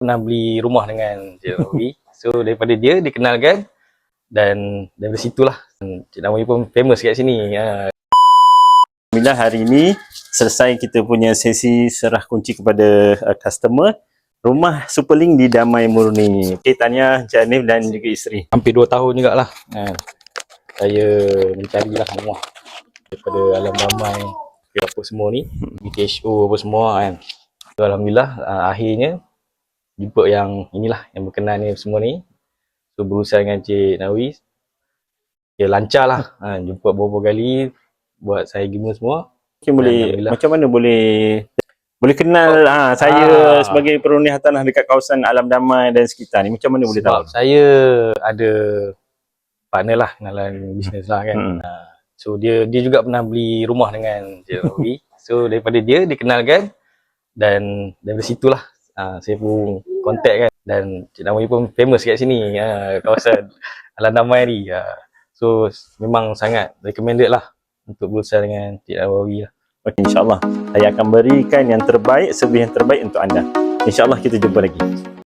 pernah beli rumah dengan Cik Nawawi. So daripada dia dikenalkan dan dari situlah Cik Nawawi pun famous kat sini. Alhamdulillah hari ini selesai kita punya sesi serah kunci kepada customer rumah Superlink di Damai Murni. Okay, tanya Encik Hanif dan juga isteri. Hampir 2 tahun jugalah saya mencarilah rumah daripada Alam Damai apa semua ni, BTHO apa semua kan. So, alhamdulillah akhirnya jumpa yang inilah yang berkenan ni semua ni. So berusaha dengan Cik Nawawi, dia lancar lah, jumpa beberapa kali buat saya gimana semua. Okay, boleh macam mana boleh kenal saya sebagai perunding hartanah dekat kawasan Alam Damai dan sekitar ni, macam mana boleh tahu? Saya ada partner lah, kenalan bisnes lah kan. So dia juga pernah beli rumah dengan Cik Nawawi. So daripada dia dikenalkan dan dari situlah saya pun contact kan, dan Cik Nawawi pun famous kat sini, kawasan Alam Damai ni. So memang sangat recommended lah untuk berusaha dengan Cik Nawawi lah. Okay, insyaAllah saya akan berikan yang terbaik, servis yang terbaik untuk anda. InsyaAllah kita jumpa lagi.